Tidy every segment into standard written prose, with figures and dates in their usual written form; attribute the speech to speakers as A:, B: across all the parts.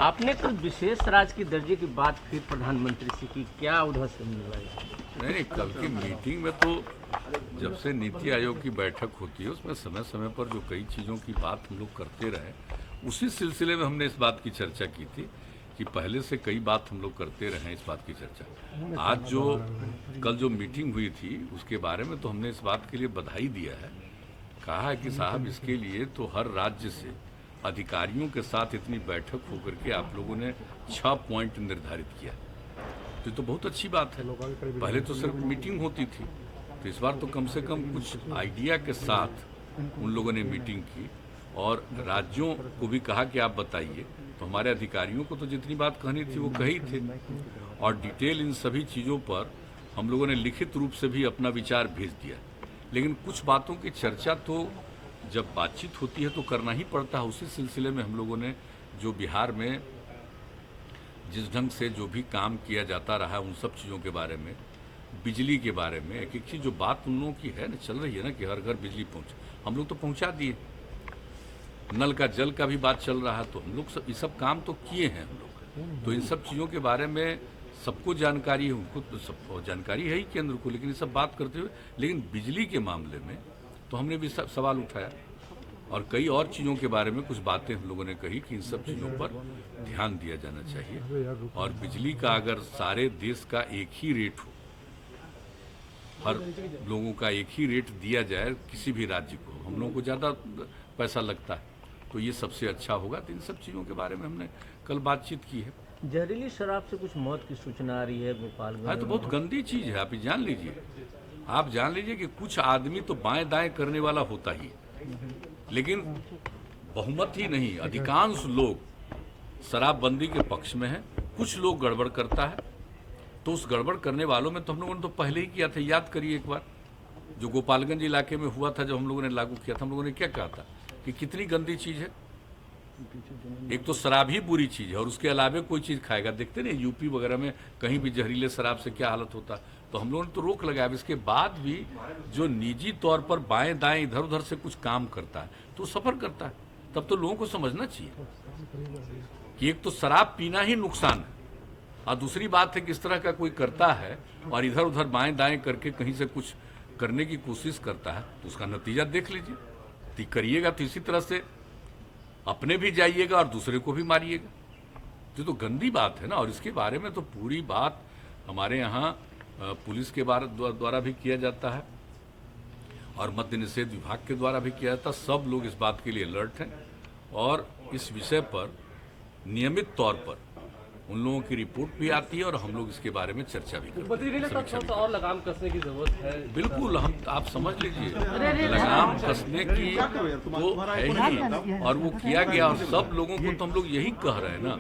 A: आपने कुछ विशेष राज्य की दर्जे की बात फिर प्रधानमंत्री से की, क्या उधर से मिला?
B: नहीं, कल की मीटिंग में तो जब से नीति आयोग की बैठक होती है उसमें समय समय पर जो कई चीज़ों की बात हम लोग करते रहे, उसी सिलसिले में हमने इस बात की चर्चा की थी कि पहले से कई बात हम लोग करते रहे हैं इस बात की चर्चा। आज जो कल जो मीटिंग हुई थी उसके बारे में तो हमने इस बात के लिए बधाई दिया है, कहा है कि साहब इसके लिए तो हर राज्य से अधिकारियों के साथ इतनी बैठक होकर के आप लोगों ने 6 पॉइंट निर्धारित किया, तो ये तो बहुत अच्छी बात है। पहले तो सिर्फ मीटिंग होती थी, तो इस बार तो कम से कम कुछ आइडिया के साथ उन लोगों ने मीटिंग की और राज्यों को भी कहा कि आप बताइए। तो हमारे अधिकारियों को तो जितनी बात कहनी थी वो कही थे और डिटेल इन सभी चीज़ों पर हम लोगों ने लिखित रूप से भी अपना विचार भेज दिया। लेकिन कुछ बातों की चर्चा तो जब बातचीत होती है तो करना ही पड़ता है। उसी सिलसिले में हम लोगों ने जो बिहार में जिस ढंग से जो भी काम किया जाता रहा उन सब चीज़ों के बारे में, बिजली के बारे में, एक एक चीज़ जो बात उन लोगों की है ना चल रही है ना कि हर घर बिजली पहुँचे, हम लोग तो पहुँचा दिए। नल का जल का भी बात चल रहा है, तो हम लोग ये सब काम तो किए हैं हम लोग। तो इन सब चीज़ों के बारे में सबको जानकारी है, उनको तो सब जानकारी है ही केंद्र को, लेकिन ये सब बात करते हुए लेकिन बिजली के मामले में तो हमने भी सब सवाल उठाया और कई और चीज़ों के बारे में कुछ बातें हम लोगों ने कही कि इन सब चीज़ों पर ध्यान दिया जाना चाहिए और बिजली का अगर सारे देश का एक ही रेट हो, हर लोगों का एक ही रेट दिया जाए किसी भी राज्य को, हम लोगों को ज़्यादा पैसा लगता है तो ये सबसे अच्छा होगा। तो इन सब चीज़ों के बारे में हमने कल बातचीत की है।
A: जहरीली शराब से कुछ मौत की सूचना आ रही है गोपालगंज।
B: हाँ, तो बहुत गंदी चीज़ है, आप जान लीजिए। आप जान लीजिए कि कुछ आदमी तो बाएं दाएं करने वाला होता ही, लेकिन बहुमत ही नहीं, अधिकांश लोग शराबबंदी के पक्ष में हैं। कुछ लोग गड़बड़ करता है, तो उस गड़बड़ करने वालों में तो हम लोगों ने तो पहले ही किया था। याद करिए एक बार जो गोपालगंज इलाके में हुआ था, जब हम लोगों ने लागू किया था, हम लोगों ने क्या कहा था कि कितनी गंदी चीज़ है। एक तो शराब ही बुरी चीज़ है और उसके अलावे कोई चीज़ खाएगा, देखते नहीं यूपी वगैरह में कहीं भी जहरीले शराब से क्या हालत होता। तो हम लोगों ने तो रोक लगाया। इसके बाद भी जो निजी तौर पर बाएं दाएं इधर उधर से कुछ काम करता है तो सफ़र करता है, तब तो लोगों को समझना चाहिए कि एक तो शराब पीना ही नुकसान है और दूसरी बात है कि इस तरह का कोई करता है और इधर उधर बाएं दाएं करके कहीं से कुछ करने की कोशिश करता है तो उसका नतीजा देख लीजिए। तो करिएगा तो इसी तरह से अपने भी जाइएगा और दूसरे को भी मारिएगा। तो गंदी बात है ना। और इसके बारे में तो पूरी बात हमारे यहाँ पुलिस के द्वारा भी किया जाता है और मद्य निषेध विभाग के द्वारा भी किया जाता है। सब लोग इस बात के लिए अलर्ट हैं और इस विषय पर नियमित तौर पर उन लोगों की रिपोर्ट भी आती है और हम लोग इसके बारे में चर्चा भी करते हैं।
A: और लगाम कसने की जरूरत है।
B: बिल्कुल, हम आप समझ लीजिए लगाम कसने की तो है ही और वो किया गया और सब लोगों को तो हम लोग यही कह रहे हैं ना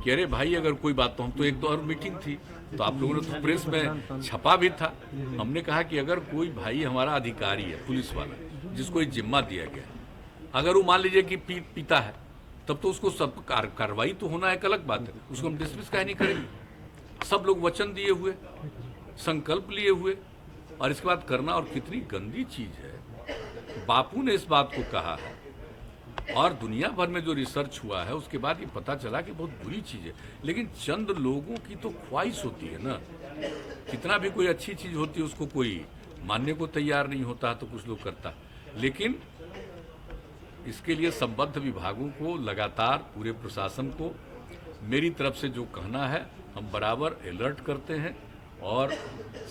B: कि अरे भाई अगर कोई बात, तो हम तो एक दो और मीटिंग थी तो आप लोगों ने तो प्रेस में छपा भी था। हमने कहा कि अगर कोई भाई हमारा अधिकारी है, पुलिस वाला, जिसको एक जिम्मा दिया गया है, अगर वो मान लीजिए कि पीता है, तब तो उसको सब कार्रवाई तो होना एक अलग बात है, उसको हम डिसमिस काहे नहीं करेंगे। सब लोग वचन दिए हुए, संकल्प लिए हुए और इसके बाद करना। और कितनी गंदी चीज है। बापू ने इस बात को कहा है और दुनिया भर में जो रिसर्च हुआ है उसके बाद ये पता चला कि बहुत बुरी चीज है। लेकिन चंद लोगों की तो ख्वाहिश होती है ना, कितना भी कोई अच्छी चीज होती है उसको कोई मानने को तैयार नहीं होता तो कुछ लोग करता। लेकिन इसके लिए संबद्ध विभागों को, लगातार पूरे प्रशासन को मेरी तरफ से जो कहना है, हम बराबर अलर्ट करते हैं और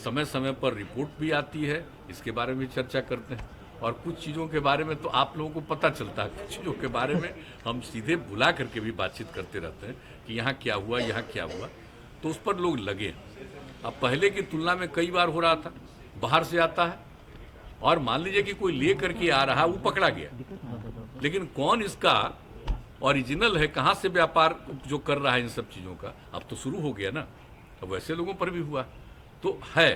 B: समय समय पर रिपोर्ट भी आती है, इसके बारे में चर्चा करते हैं। और कुछ चीज़ों के बारे में तो आप लोगों को पता चलता है, कुछ चीज़ों के बारे में हम सीधे बुला करके भी बातचीत करते रहते हैं कि यहाँ क्या हुआ, यहाँ क्या हुआ, तो उस पर लोग लगे। अब पहले की तुलना में कई बार हो रहा था, बाहर से आता है और मान लीजिए कि कोई ले करके आ रहा है, वो पकड़ा गया, लेकिन कौन इसका ओरिजिनल है, कहाँ से व्यापार जो कर रहा है इन सब चीज़ों का, अब तो शुरू हो गया ना। अब वैसे लोगों पर भी हुआ तो है,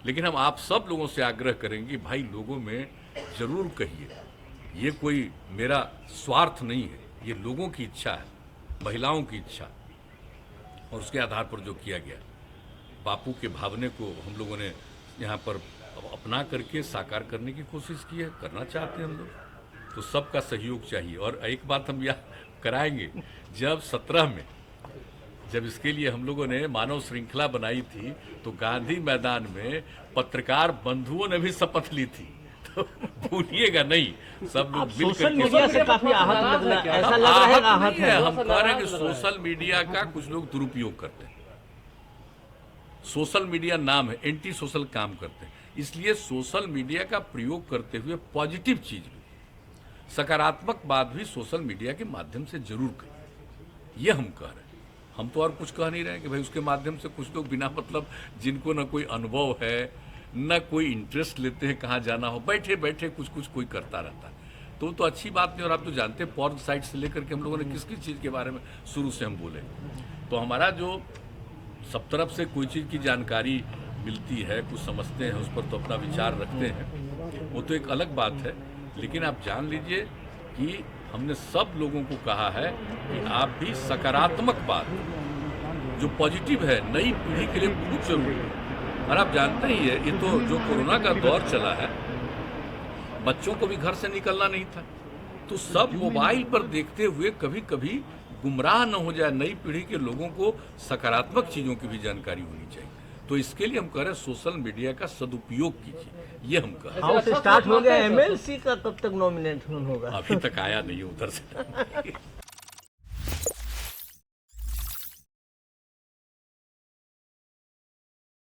B: लेकिन हम आप सब लोगों से आग्रह करेंगे भाई लोगों में जरूर कहिए, ये कोई मेरा स्वार्थ नहीं है, ये लोगों की इच्छा है, महिलाओं की इच्छा, और उसके आधार पर जो किया गया बापू के भावने को हम लोगों ने यहाँ पर अपना करके साकार करने की कोशिश की है, करना चाहते हैं हम लोग। तो सबका सहयोग चाहिए। और एक बात हम कराएंगे। जब 17 में जब इसके लिए हम लोगों ने मानव श्रृंखला बनाई थी तो गांधी मैदान में पत्रकार बंधुओं ने भी शपथ ली थी, तो भूलिएगा नहीं। सब लोग मिलकर
A: सोशल मीडिया से काफी आहत लग रहा है, ऐसा लग रहा है आहत है।
B: हम कह रहे हैं कि सोशल मीडिया का कुछ लोग दुरुपयोग करते हैं। सोशल मीडिया नाम है, एंटी सोशल काम करते हैं, इसलिए सोशल मीडिया का प्रयोग करते हुए पॉजिटिव चीज भी, सकारात्मक बात भी सोशल मीडिया के माध्यम से जरूर करें, ये हम कह रहे हैं। हम तो और कुछ कह नहीं रहे हैं कि भाई उसके माध्यम से कुछ लोग बिना मतलब, जिनको ना कोई अनुभव है न कोई इंटरेस्ट लेते हैं कहाँ जाना हो, बैठे बैठे कुछ कुछ कोई करता रहता है, तो अच्छी बात नहीं। और आप तो जानते हैं पॉर्न साइट से लेकर के हम लोगों ने किस किस चीज़ के बारे में शुरू से हम बोले, तो हमारा जो सब तरफ से कोई चीज़ की जानकारी मिलती है, कुछ समझते हैं, उस पर तो अपना विचार रखते हैं, वो तो एक अलग बात है। लेकिन आप जान लीजिए कि हमने सब लोगों को कहा है कि आप भी सकारात्मक बात, जो पॉजिटिव है, नई पीढ़ी के लिए बहुत जरूरी है। और आप जानते ही है, ये तो जो कोरोना का दौर चला है, बच्चों को भी घर से निकलना नहीं था, तो सब मोबाइल पर देखते हुए कभी कभी गुमराह न हो जाए। नई पीढ़ी के लोगों को सकारात्मक चीज़ों की भी जानकारी होनी चाहिए, तो इसके लिए हम कह रहे हैं सोशल मीडिया का सदुपयोग कीजिए, ये हम कह रहे हैं।
A: हाउस स्टार्ट हो गया, एमएलसी का कब तक नॉमिनेशन होगा?
B: अभी तक आया नहीं उधर से।